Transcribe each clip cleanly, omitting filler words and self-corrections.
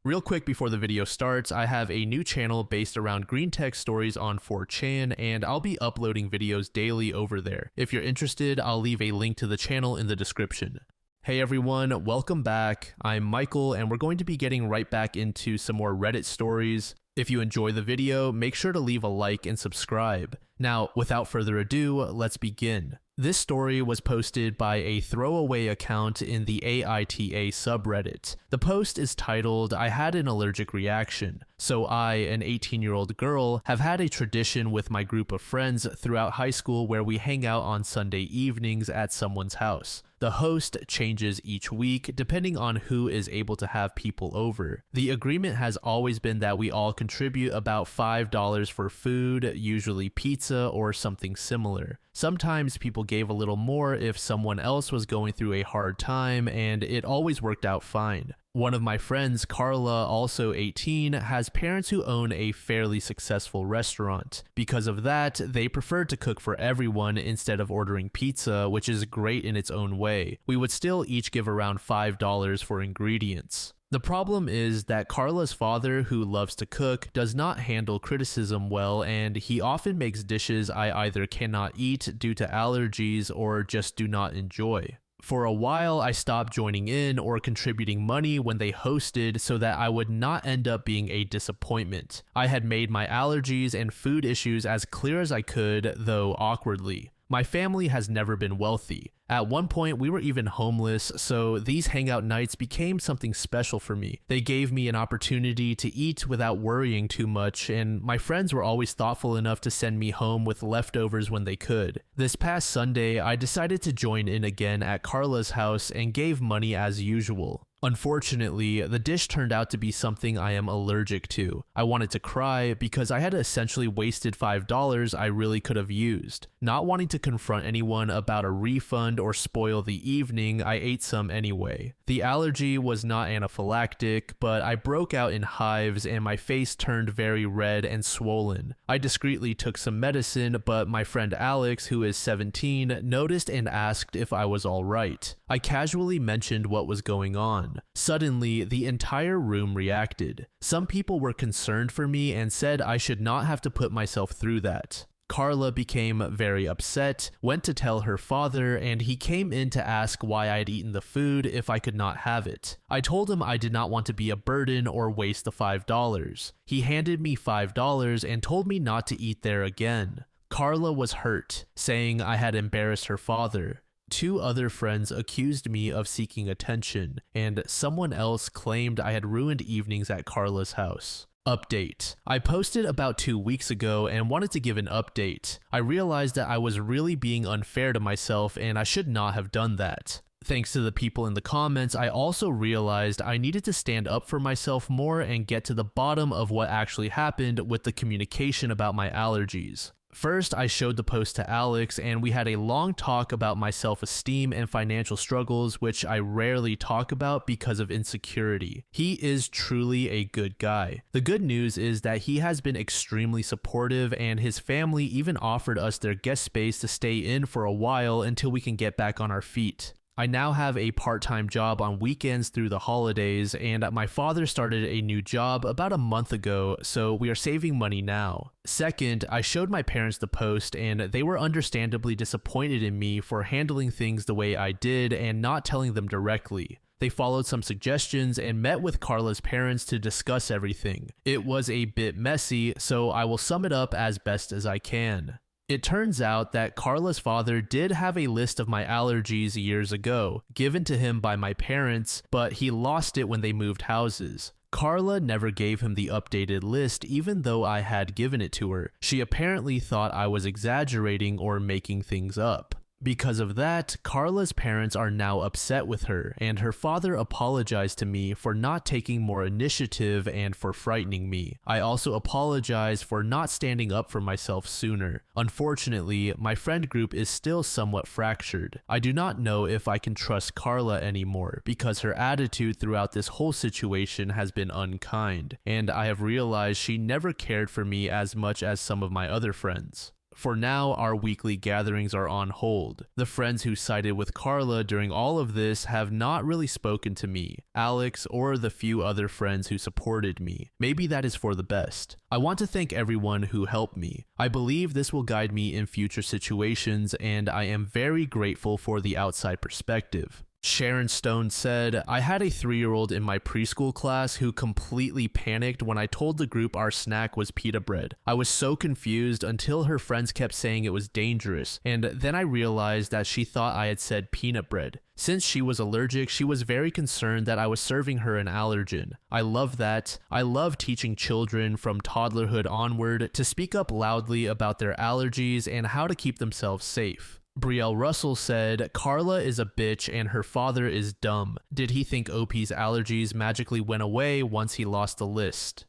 Real quick before the video starts, I have a new channel based around green tech stories on 4chan, and I'll be uploading videos daily over there. If you're interested, I'll leave a link to the channel in the description. Hey everyone, welcome back. I'm Michael, and we're going to be getting right back into some more Reddit stories. If you enjoy the video, make sure to leave a like and subscribe. Now, without further ado, let's begin. This story was posted by a throwaway account in the AITA subreddit. The post is titled, "I had an allergic reaction. So I, an 18-year-old girl, have had a tradition with my group of friends throughout high school where we hang out on Sunday evenings at someone's house. The host changes each week depending on who is able to have people over. The agreement has always been that we all contribute about $5 for food, usually pizza or something similar. Sometimes people gave a little more if someone else was going through a hard time, and it always worked out fine. One of my friends, Carla, also 18, has parents who own a fairly successful restaurant. Because of that, they preferred to cook for everyone instead of ordering pizza, which is great in its own way. We would still each give around $5 for ingredients. The problem is that Carla's father, who loves to cook, does not handle criticism well, and he often makes dishes I either cannot eat due to allergies or just do not enjoy. For a while, I stopped joining in or contributing money when they hosted so that I would not end up being a disappointment. I had made my allergies and food issues as clear as I could, though awkwardly. My family has never been wealthy. At one point, we were even homeless, so these hangout nights became something special for me. They gave me an opportunity to eat without worrying too much, and my friends were always thoughtful enough to send me home with leftovers when they could. This past Sunday, I decided to join in again at Carla's house and gave money as usual. Unfortunately, the dish turned out to be something I am allergic to. I wanted to cry because I had essentially wasted $5 I really could have used. Not wanting to confront anyone about a refund or spoil the evening, I ate some anyway. The allergy was not anaphylactic, but I broke out in hives and my face turned very red and swollen. I discreetly took some medicine, but my friend Alex, who is 17, noticed and asked if I was alright. I casually mentioned what was going on. Suddenly, the entire room reacted. Some people were concerned for me and said I should not have to put myself through that. Carla became very upset, went to tell her father, and he came in to ask why I'd eaten the food if I could not have it. I told him I did not want to be a burden or waste the $5. He handed me $5 and told me not to eat there again. Carla was hurt, saying I had embarrassed her father. Two other friends accused me of seeking attention, and someone else claimed I had ruined evenings at Carla's house. Update. I posted about 2 weeks ago and wanted to give an update. I realized that I was really being unfair to myself and I should not have done that. Thanks to the people in the comments, I also realized I needed to stand up for myself more and get to the bottom of what actually happened with the communication about my allergies. First, I showed the post to Alex and we had a long talk about my self-esteem and financial struggles, which I rarely talk about because of insecurity. He is truly a good guy. The good news is that he has been extremely supportive and his family even offered us their guest space to stay in for a while until we can get back on our feet. I now have a part-time job on weekends through the holidays, and my father started a new job about a month ago, so we are saving money now. Second, I showed my parents the post, and they were understandably disappointed in me for handling things the way I did and not telling them directly. They followed some suggestions and met with Carla's parents to discuss everything. It was a bit messy, so I will sum it up as best as I can. It turns out that Carla's father did have a list of my allergies years ago, given to him by my parents, but he lost it when they moved houses. Carla never gave him the updated list even though I had given it to her. She apparently thought I was exaggerating or making things up. Because of that, Carla's parents are now upset with her, and her father apologized to me for not taking more initiative and for frightening me. I also apologize for not standing up for myself sooner. Unfortunately, my friend group is still somewhat fractured. I do not know if I can trust Carla anymore because her attitude throughout this whole situation has been unkind, and I have realized she never cared for me as much as some of my other friends. For now, our weekly gatherings are on hold. The friends who sided with Carla during all of this have not really spoken to me, Alex, or the few other friends who supported me. Maybe that is for the best. I want to thank everyone who helped me. I believe this will guide me in future situations, and I am very grateful for the outside perspective. Sharon Stone said, I had a 3-year-old in my preschool class who completely panicked when I told the group our snack was pita bread. I was so confused until her friends kept saying it was dangerous, and then I realized that she thought I had said peanut bread. Since she was allergic, she was very concerned that I was serving her an allergen. I love that. I love teaching children from toddlerhood onward to speak up loudly about their allergies and how to keep themselves safe. Brielle Russell said, Carla is a bitch and her father is dumb. Did he think OP's allergies magically went away once he lost the list?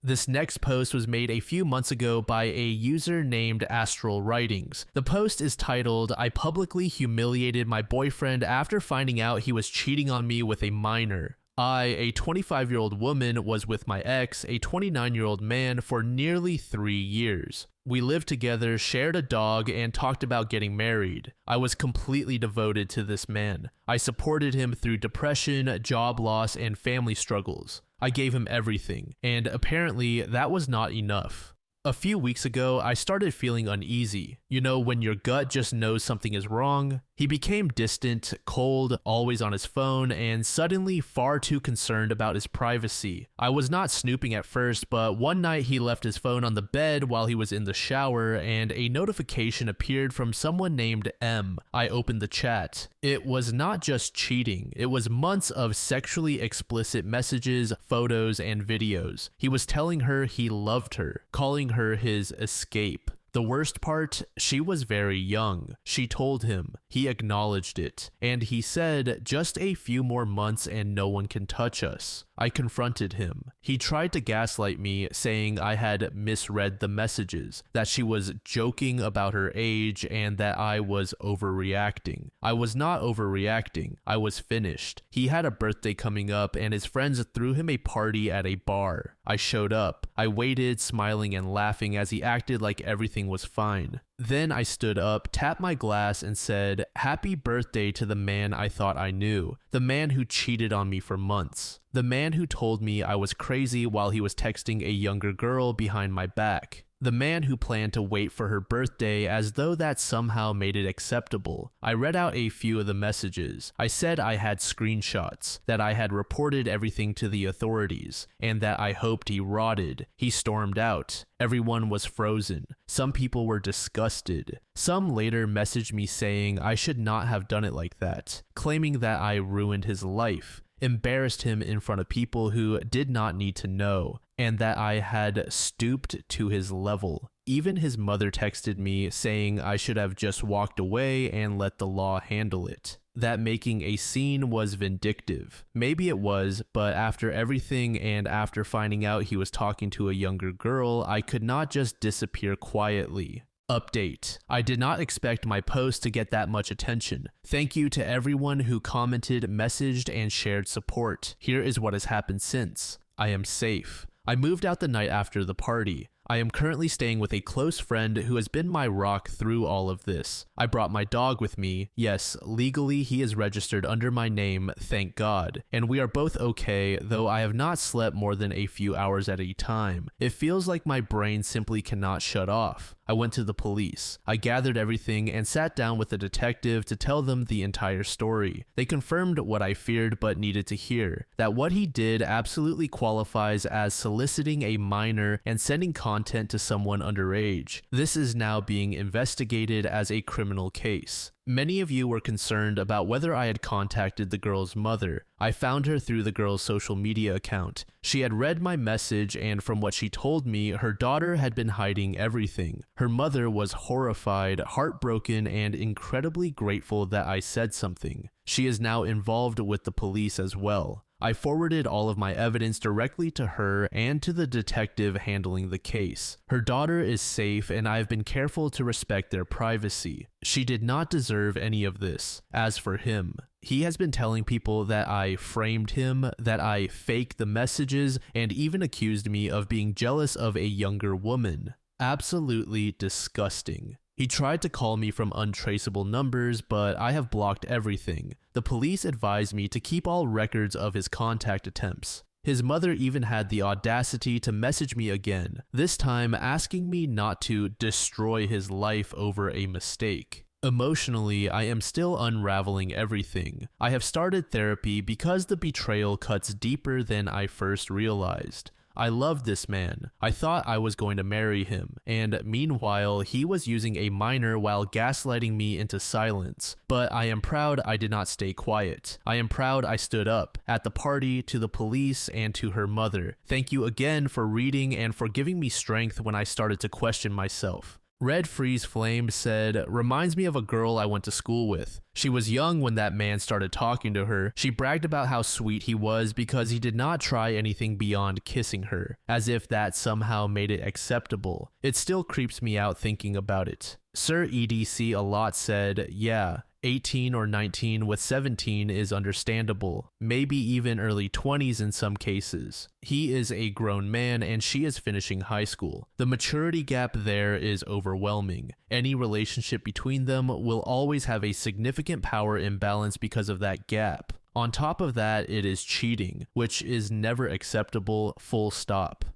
This next post was made a few months ago by a user named Astral Writings. The post is titled, I publicly humiliated my boyfriend after finding out he was cheating on me with a minor. I, a 25-year-old woman, was with my ex, a 29-year-old man, for nearly 3 years. We lived together, shared a dog, and talked about getting married. I was completely devoted to this man. I supported him through depression, job loss, and family struggles. I gave him everything, and apparently that was not enough. A few weeks ago, I started feeling uneasy. You know, when your gut just knows something is wrong? He became distant, cold, always on his phone, and suddenly far too concerned about his privacy. I was not snooping at first, but one night he left his phone on the bed while he was in the shower, and a notification appeared from someone named M. I opened the chat. It was not just cheating, it was months of sexually explicit messages, photos, and videos. He was telling her he loved her, calling her his escape. The worst part, she was very young. She told him. He acknowledged it. And he said, just a few more months and no one can touch us. I confronted him. He tried to gaslight me, saying I had misread the messages, that she was joking about her age, and that I was overreacting. I was not overreacting. I was finished. He had a birthday coming up, and his friends threw him a party at a bar. I showed up. I waited, smiling and laughing as he acted like everything was fine. Then I stood up, tapped my glass, and said, "Happy birthday to the man I thought I knew, the man who cheated on me for months, the man who told me I was crazy while he was texting a younger girl behind my back. The man who planned to wait for her birthday as though that somehow made it acceptable." I read out a few of the messages. I said I had screenshots, that I had reported everything to the authorities, and that I hoped he rotted. He stormed out. Everyone was frozen. Some people were disgusted. Some later messaged me saying I should not have done it like that, claiming that I ruined his life, embarrassed him in front of people who did not need to know, and that I had stooped to his level. Even his mother texted me saying I should have just walked away and let the law handle it. That making a scene was vindictive. Maybe it was, but after everything and after finding out he was talking to a younger girl, I could not just disappear quietly. Update. I did not expect my post to get that much attention. Thank you to everyone who commented, messaged, and shared support. Here is what has happened since. I am safe. I moved out the night after the party. I am currently staying with a close friend who has been my rock through all of this. I brought my dog with me. Yes, legally he is registered under my name, thank God. And we are both okay, though I have not slept more than a few hours at a time. It feels like my brain simply cannot shut off. I went to the police. I gathered everything and sat down with a detective to tell them the entire story. They confirmed what I feared but needed to hear, that what he did absolutely qualifies as soliciting a minor and sending content to someone underage. This is now being investigated as a criminal case. Many of you were concerned about whether I had contacted the girl's mother. I found her through the girl's social media account. She had read my message, and from what she told me, her daughter had been hiding everything. Her mother was horrified, heartbroken, and incredibly grateful that I said something. She is now involved with the police as well. I forwarded all of my evidence directly to her and to the detective handling the case. Her daughter is safe, and I have been careful to respect their privacy. She did not deserve any of this. As for him, he has been telling people that I framed him, that I faked the messages, and even accused me of being jealous of a younger woman. Absolutely disgusting. He tried to call me from untraceable numbers, but I have blocked everything. The police advised me to keep all records of his contact attempts. His mother even had the audacity to message me again, this time asking me not to destroy his life over a mistake. Emotionally, I am still unraveling everything. I have started therapy because the betrayal cuts deeper than I first realized. I loved this man. I thought I was going to marry him, and meanwhile, he was using a minor while gaslighting me into silence. But I am proud I did not stay quiet. I am proud I stood up, at the party, to the police, and to her mother. Thank you again for reading and for giving me strength when I started to question myself. Red Freeze Flame said, reminds me of a girl I went to school with. She was young when that man started talking to her. She bragged about how sweet he was because he did not try anything beyond kissing her, as if that somehow made it acceptable. It still creeps me out thinking about it. Sir EDC a lot said, yeah, 18 or 19 with 17 is understandable, maybe even early 20s in some cases. He is a grown man and she is finishing high school. The maturity gap there is overwhelming. Any relationship between them will always have a significant power imbalance because of that gap. On top of that, it is cheating, which is never acceptable, full stop.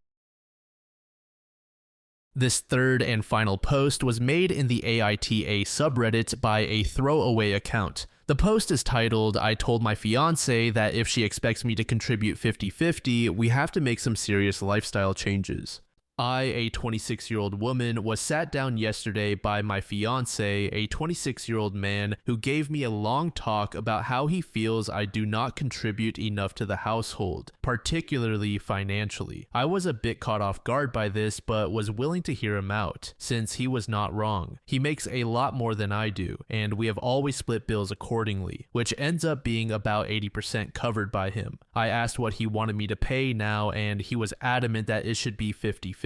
This third and final post was made in the AITA subreddit by a throwaway account. The post is titled, I told my fiance that if she expects me to contribute 50-50, we have to make some serious lifestyle changes. I, a 26-year-old woman, was sat down yesterday by my fiancé, a 26-year-old man, who gave me a long talk about how he feels I do not contribute enough to the household, particularly financially. I was a bit caught off guard by this, but was willing to hear him out, since he was not wrong. He makes a lot more than I do, and we have always split bills accordingly, which ends up being about 80% covered by him. I asked what he wanted me to pay now, and he was adamant that it should be 50-50.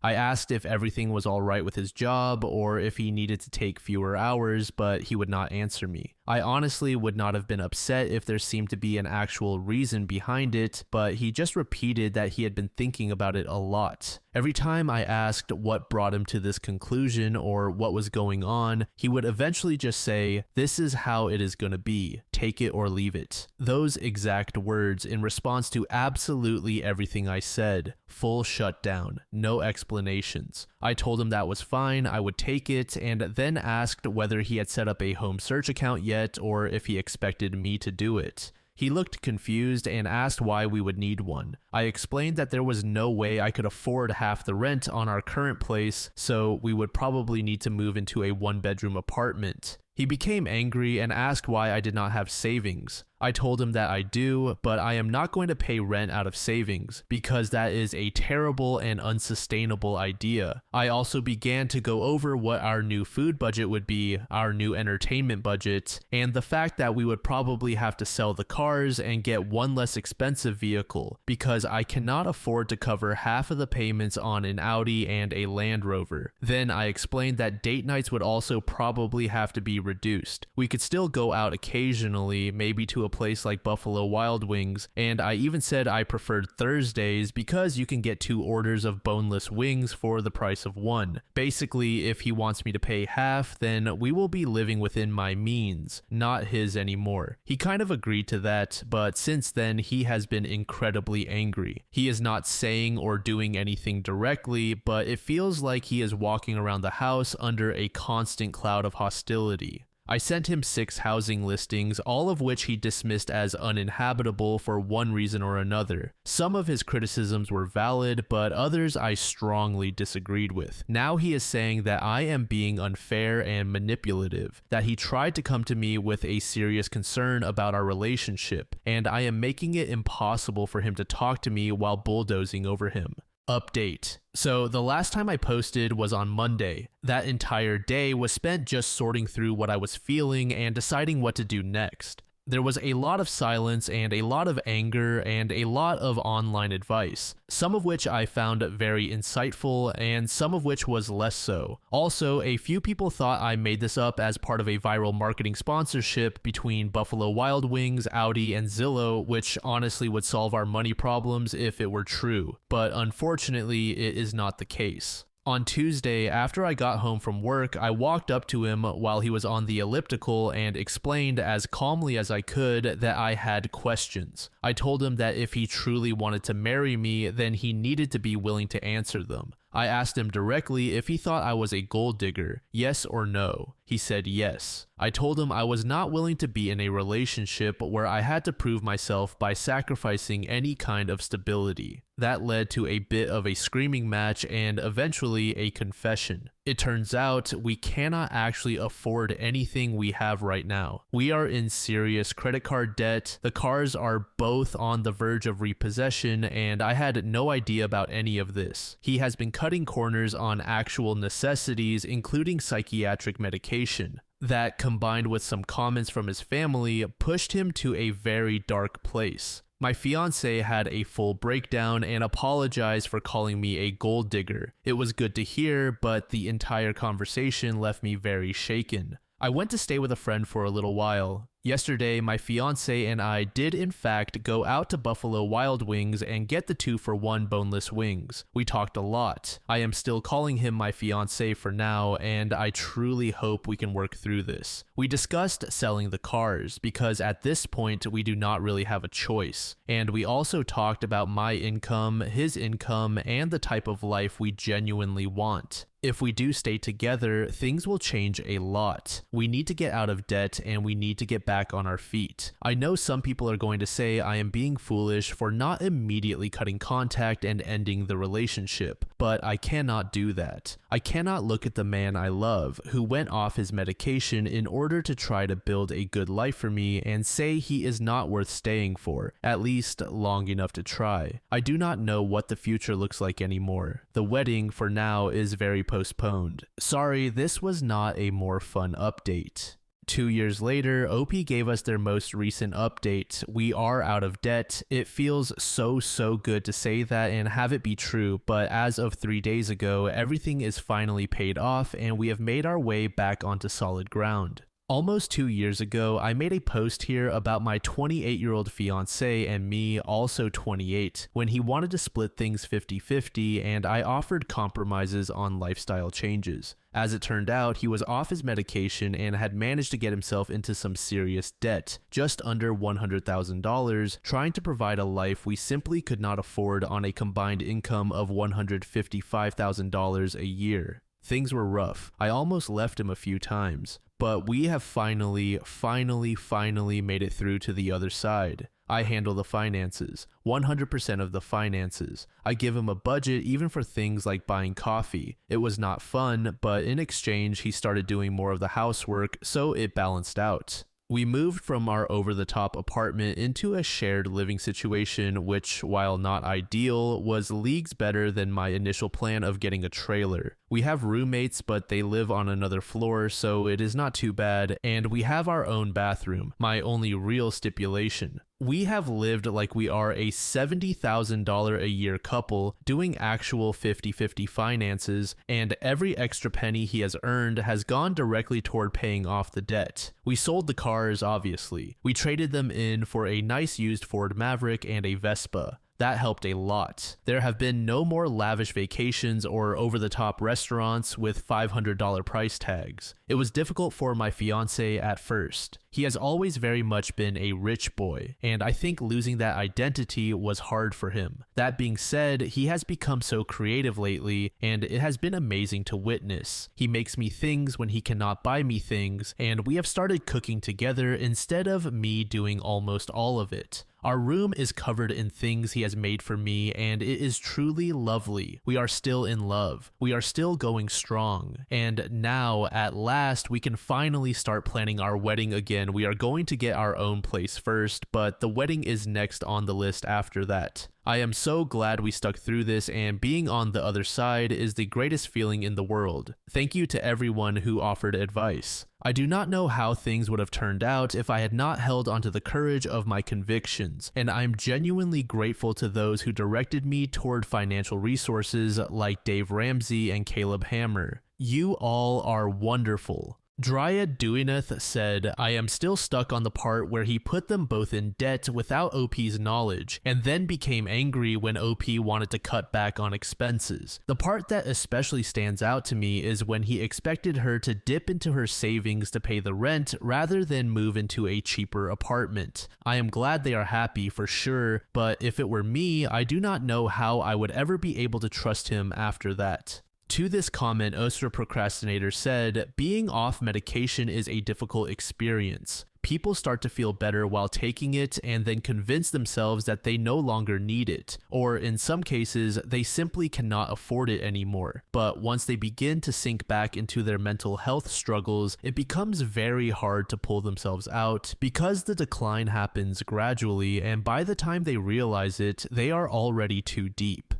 I asked if everything was alright with his job or if he needed to take fewer hours, but he would not answer me. I honestly would not have been upset if there seemed to be an actual reason behind it, but he just repeated that he had been thinking about it a lot. Every time I asked what brought him to this conclusion or what was going on, he would eventually just say, "This is how it is gonna be. Take it or leave it." Those exact words in response to absolutely everything I said. Full shutdown. No explanations. I told him that was fine, I would take it, and then asked whether he had set up a home search account yet or if he expected me to do it. He looked confused and asked why we would need one. I explained that there was no way I could afford half the rent on our current place, so we would probably need to move into a one-bedroom apartment. He became angry and asked why I did not have savings. I told him that I do, but I am not going to pay rent out of savings because that is a terrible and unsustainable idea. I also began to go over what our new food budget would be, our new entertainment budget, and the fact that we would probably have to sell the cars and get one less expensive vehicle because I cannot afford to cover half of the payments on an Audi and a Land Rover. Then I explained that date nights would also probably have to be reduced. We could still go out occasionally, maybe to a place like Buffalo Wild Wings, and I even said I preferred Thursdays because you can get 2 orders of boneless wings for the price of 1. Basically, if he wants me to pay half, then we will be living within my means, not his anymore. He kind of agreed to that, but since then he has been incredibly angry. He is not saying or doing anything directly, but it feels like he is walking around the house under a constant cloud of hostility. I sent him 6 housing listings, all of which he dismissed as uninhabitable for one reason or another. Some of his criticisms were valid, but others I strongly disagreed with. Now he is saying that I am being unfair and manipulative, that he tried to come to me with a serious concern about our relationship, and I am making it impossible for him to talk to me while bulldozing over him. Update. So the last time I posted was on Monday. That entire day was spent just sorting through what I was feeling and deciding what to do next. There was a lot of silence and a lot of anger and a lot of online advice, some of which I found very insightful and some of which was less so. Also, a few people thought I made this up as part of a viral marketing sponsorship between Buffalo Wild Wings, Audi, and Zillow, which honestly would solve our money problems if it were true, but unfortunately it is not the case. On Tuesday, after I got home from work, I walked up to him while he was on the elliptical and explained as calmly as I could that I had questions. I told him that if he truly wanted to marry me, then he needed to be willing to answer them. I asked him directly if he thought I was a gold digger, yes or no. He said yes. I told him I was not willing to be in a relationship where I had to prove myself by sacrificing any kind of stability. That led to a bit of a screaming match and eventually a confession. It turns out we cannot actually afford anything we have right now. We are in serious credit card debt, the cars are both on the verge of repossession, and I had no idea about any of this. He has been cutting corners on actual necessities, including psychiatric medication. That, combined with some comments from his family, pushed him to a very dark place. My fiance had a full breakdown and apologized for calling me a gold digger. It was good to hear, but the entire conversation left me very shaken. I went to stay with a friend for a little while. Yesterday, my fiance and I did in fact go out to Buffalo Wild Wings and get the 2-for-1 boneless wings. We talked a lot. I am still calling him my fiance for now, and I truly hope we can work through this. We discussed selling the cars because at this point we do not really have a choice. And we also talked about my income, his income, and the type of life we genuinely want. If we do stay together, things will change a lot. We need to get out of debt and we need to get back on our feet. I know some people are going to say I am being foolish for not immediately cutting contact and ending the relationship, but I cannot do that. I cannot look at the man I love, who went off his medication in order to try to build a good life for me, and say he is not worth staying for, at least long enough to try. I do not know what the future looks like anymore. The wedding, for now, is very postponed. Sorry, this was not a more fun update. 2 years later, OP gave us their most recent update. We are out of debt. It feels so good to say that and have it be true, but as of 3 days ago, everything is finally paid off and we have made our way back onto solid ground. Almost 2 years ago, I made a post here about my 28-year-old fiancé and me, also 28, when he wanted to split things 50-50 and I offered compromises on lifestyle changes. As it turned out, he was off his medication and had managed to get himself into some serious debt, just under $100,000, trying to provide a life we simply could not afford on a combined income of $155,000 a year. Things were rough. I almost left him a few times. But we have finally made it through to the other side. I handle the finances, 100% of the finances. I give him a budget even for things like buying coffee. It was not fun, but in exchange he started doing more of the housework, so it balanced out. We moved from our over-the-top apartment into a shared living situation, which, while not ideal, was leagues better than my initial plan of getting a trailer. We have roommates, but they live on another floor, so it is not too bad, and we have our own bathroom, my only real stipulation. We have lived like we are a $70,000 a year couple, doing actual 50-50 finances, and every extra penny he has earned has gone directly toward paying off the debt. We sold the cars, obviously. We traded them in for a nice used Ford Maverick and a Vespa. That helped a lot. There have been no more lavish vacations or over-the-top restaurants with $500 price tags. It was difficult for my fiancé at first. He has always very much been a rich boy, and I think losing that identity was hard for him. That being said, he has become so creative lately, and it has been amazing to witness. He makes me things when he cannot buy me things, and we have started cooking together instead of me doing almost all of it. Our room is covered in things he has made for me, and it is truly lovely. We are still in love. We are still going strong. And now, at last, we can finally start planning our wedding again. We are going to get our own place first, but the wedding is next on the list after that. I am so glad we stuck through this, and being on the other side is the greatest feeling in the world. Thank you to everyone who offered advice. I do not know how things would have turned out if I had not held onto the courage of my convictions, and I'm genuinely grateful to those who directed me toward financial resources like Dave Ramsey and Caleb Hammer. You all are wonderful. Dryad Duineth said, I am still stuck on the part where he put them both in debt without OP's knowledge, and then became angry when OP wanted to cut back on expenses. The part that especially stands out to me is when he expected her to dip into her savings to pay the rent rather than move into a cheaper apartment. I am glad they are happy for sure, but if it were me, I do not know how I would ever be able to trust him after that. To this comment, Ostra Procrastinator said, being off medication is a difficult experience. People start to feel better while taking it and then convince themselves that they no longer need it, or in some cases, they simply cannot afford it anymore. But once they begin to sink back into their mental health struggles, it becomes very hard to pull themselves out because the decline happens gradually, and by the time they realize it, they are already too deep.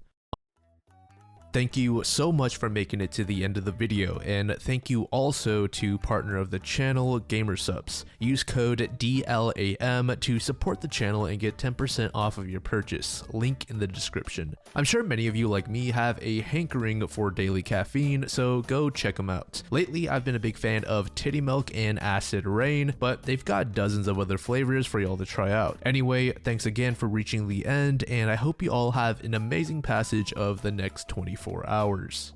Thank you so much for making it to the end of the video, and thank you also to partner of the channel, Gamersubs. Use code DLAM to support the channel and get 10% off of your purchase, link in the description. I'm sure many of you like me have a hankering for daily caffeine, so go check them out. Lately, I've been a big fan of Titty Milk and Acid Rain, but they've got dozens of other flavors for y'all to try out. Anyway, thanks again for reaching the end, and I hope you all have an amazing passage of the next 24 hours.